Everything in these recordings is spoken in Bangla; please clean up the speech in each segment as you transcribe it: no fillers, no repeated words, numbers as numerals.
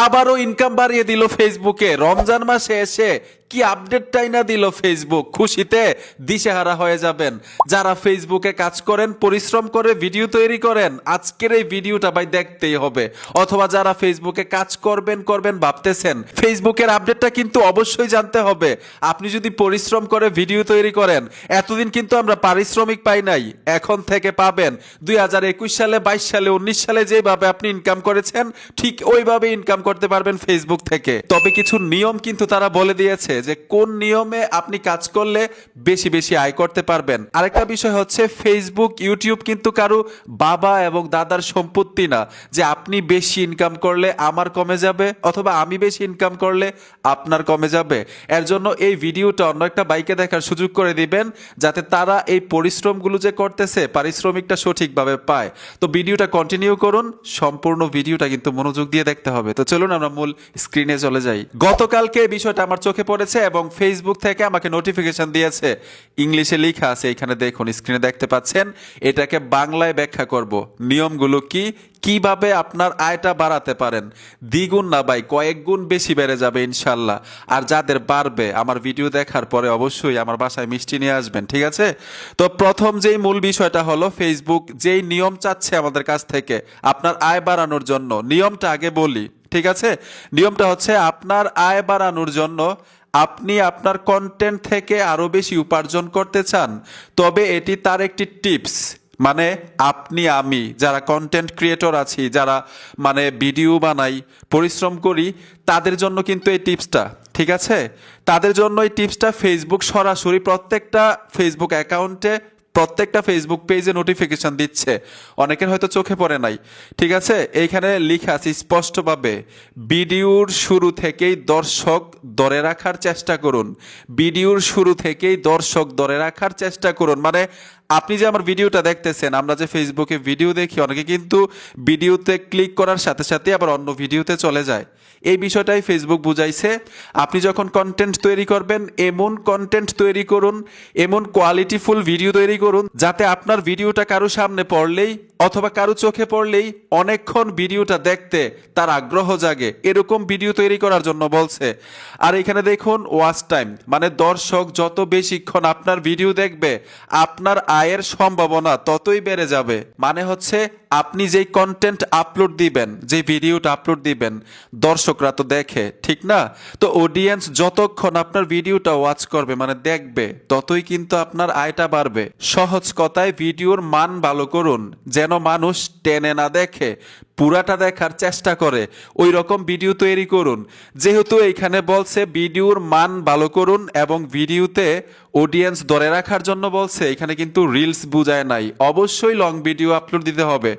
আবারও ইনকাম বাড়িয়ে দিল ফেসবুকে। রমজান মাসে এসে কি আপডেটটাই না দিল ফেসবুক। খুশিতে দিশেহারা হয়ে যাবেন যারা ফেসবুকে কাজ করেন, পরিশ্রম করে ভিডিও তৈরি করেন। আজকের এই ভিডিওটা ভাই দেখতেই হবে। অথবা যারা ফেসবুকে কাজ করবেন ভাবতেছেন, ফেসবুকের আপডেটটা কিন্তু অবশ্যই জানতে হবে। আপনি যদি পরিশ্রম করে ভিডিও তৈরি করেন, এতদিন কিন্তু আমরা পারিশ্রমিক পাই নাই, এখন থেকে পাবেন। 2021 সালে, 22 সালে, 19 সালে যেভাবে আপনি ইনকাম করেছেন ঠিক ওইভাবে ইনকাম করতে পারবেন ফেসবুক থেকে। তবে কিছু নিয়ম কিন্তু তারা বলে দিয়েছে যে কোন নিয়মে আপনি কাজ করলে বেশি বেশি আয় করতে পারবেন। আরেকটা বিষয় হচ্ছে, ফেসবুক ইউটিউব কিন্তু কারো বাবা এবং দাদার সম্পত্তি না যে আপনি বেশি ইনকাম করলে আমার কমে যাবে অথবা আমি বেশি ইনকাম করলে আপনার কমে যাবে। এর জন্য এই ভিডিওটা অন্য একটা বাইকে দেখার সুযোগ করে দিবেন যাতে তারা এই পরিশ্রমগুলো যে করতেছে পারিশ্রমিকটা সঠিকভাবে পায়। তো ভিডিওটা কন্টিনিউ করুন, সম্পূর্ণ ভিডিওটা কিন্তু মনোযোগ দিয়ে দেখতে হবে। তো চলুন আমরা মূল স্ক্রিনে চলে যাই। গতকালকে এই বিষয়টা আমার চোখে পড়েছে এবং ফেসবুক থেকে আমাকে নোটিফিকেশন দিয়েছে। ইংলিশে লেখা আছে, এখানে দেখুন, স্ক্রিনে দেখতে পাচ্ছেন। এটাকে বাংলায় ব্যাখ্যা করব। নিয়মগুলো কি, কিভাবে আপনার আয়টা বাড়াতে পারেন। দ্বিগুণ না ভাই, কয়েক গুণ বেশি বেড়ে যাবে ইনশাল্লাহ। আর যাদের বাড়বে আমার ভিডিও দেখার পরে অবশ্যই আমার বাসায় মিষ্টি নিয়ে আসবেন, ঠিক আছে? তো প্রথম যেই মূল বিষয়টা হলো, ফেসবুক যেই নিয়ম চাচ্ছে আমাদের কাছ থেকে আপনার আয় বাড়ানোর জন্য, নিয়মটা আগে বলি, ঠিক আছে? নিয়মটা হচ্ছে, আপনার আয় বাড়ানোর জন্য আপনি আপনার কন্টেন্ট থেকে আরো বেশি উপার্জন করতে চান, তবে এটি তার একটি টিপস। মানে আপনি আমি যারা কন্টেন্ট ক্রিয়েটর আছি, যারা মানে ভিডিও বানাই, পরিশ্রম করি, তাদের জন্য কিন্তু এই টিপসটা, ঠিক আছে? তাদের জন্য এই টিপসটা ফেসবুক সরাসরি প্রত্যেকটা ফেসবুক অ্যাকাউন্টে, প্রত্যেকটা ফেসবুক পেজে নোটিফিকেশন দিচ্ছে। অনেকের হয়তো চোখে পড়ে নাই, ঠিক আছে? এইখানে লেখা আছে স্পষ্টভাবে, ভিডিওর শুরু থেকেই দর্শক ধরে রাখার চেষ্টা করুন। ভিডিওর শুরু থেকেই দর্শক ধরে রাখার চেষ্টা করুন। মানে আপনি যে আমার ভিডিওটা দেখতেছেন, আমরা যে ফেসবুকে ভিডিও দেখি, অনেকে কিন্তু ভিডিওতে ক্লিক করার সাথে সাথে আবার অন্য ভিডিওতে চলে যায়। এই বিষয়টাই ফেসবুক বুঝাইছে। আপনি যখন কন্টেন্ট তৈরি করবেন, এমন কন্টেন্ট তৈরি করুন, এমন কোয়ালিটিফুল ভিডিও তৈরি করুন যাতে আপনার ভিডিওটা কারো সামনে পড়লেই অথবা কারো চোখে পড়লেই অনেকক্ষণ ভিডিওটা দেখতে তার আগ্রহ জাগে। এরকম ভিডিও তৈরি করার জন্য বলছে। আর এখানে দেখুন ওয়াচ টাইম, মানে দর্শক যত বেশিক্ষণ আপনার ভিডিও দেখবে আপনার আয়ের সম্ভাবনা ততই বেড়ে যাবে। মানে হচ্ছে, আপনি যেই কন্টেন্ট আপলোড দিবেন, যে ভিডিওটা আপলোড দিবেন, দর্শকরা তো দেখে, ঠিক না? তো অডিয়েন্স যতক্ষণ আপনার ভিডিওটা ওয়াচ করবে, মানে দেখবে, ততই কিন্তু আপনার আয়টা বাড়বে। সহজ কথায় ভিডিওর মান ভালো করুন, যেন মানুষ টেনে না দেখে, পুরাটা দেখার চেষ্টা করে, ওই রকম ভিডিও তৈরি করুন। যেহেতু এইখানে বলছে ভিডিওর মান ভালো করুন এবং ভিডিওতে অডিয়েন্স ধরে রাখার জন্য বলছে, এখানে কিন্তু রিলস বুঝায় নাই। অবশ্যই লং ভিডিও আপলোড দিতে হবে।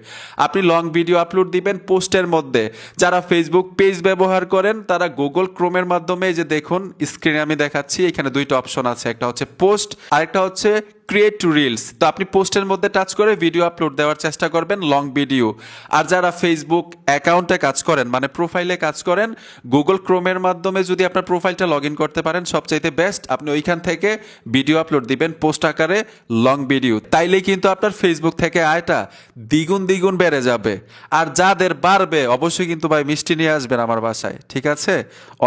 আপনি লং ভিডিও আপলোড দিবেন পোস্টের মধ্যে। যারা ফেসবুক পেজ ব্যবহার করেন তারা গুগল ক্রোমের মাধ্যমে, যে দেখুন স্ক্রিনে আমি দেখাচ্ছি, এখানে দুইটা অপশন আছে, একটা হচ্ছে পোস্ট, আরেকটা হচ্ছে ক্রিয়েট টু রিলস। তো আপনি পোস্টের মধ্যে টাচ করে ভিডিও আপলোড দেওয়ার চেষ্টা করবেন, লং ভিডিও। আর যারা ফেসবুক অ্যাকাউন্টে কাজ করেন, মানে প্রোফাইলে কাজ করেন, গুগল ক্রোমের মাধ্যমে যদি আপনার প্রোফাইলটা লগ ইন করতে পারেন সবচাইতে বেস্ট। আপনি ওইখান থেকে ভিডিও আপলোড দিবেন পোস্ট আকারে, লং ভিডিও। তাইলেই কিন্তু আপনার ফেসবুক থেকে আয়টা দ্বিগুণ দ্বিগুণ বেড়ে যাবে। আর যাদের বাড়বে অবশ্যই কিন্তু ভাই মিষ্টি নিয়ে আসবেন আমার বাসায়, ঠিক আছে?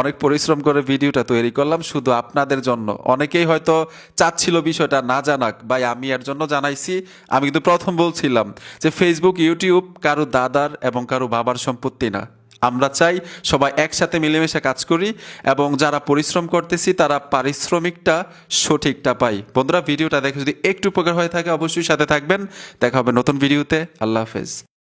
অনেক পরিশ্রম করে ভিডিওটা তৈরি করলাম শুধু আপনাদের জন্য। অনেকেই হয়তো চাচ্ছিল বিষয়টা না জানাক, ভাই আমি এর জন্য জানাইছি। আমি কিন্তু প্রথম বলছিলাম যে ফেসবুক ইউটিউব কারো দাদার এবং কারো বাবার সম্পত্তি না। আমরা চাই সবাই একসাথে মিলেমিশে কাজ করি এবং যারা পরিশ্রম করতেছি তারা পারিশ্রমিকটা সঠিকটা পাই। বন্ধুরা, ভিডিওটা দেখে যদি একটু উপকার হয়ে থাকে অবশ্যই সাথে থাকবেন। দেখা হবে নতুন ভিডিওতে। আল্লাহ হাফেজ।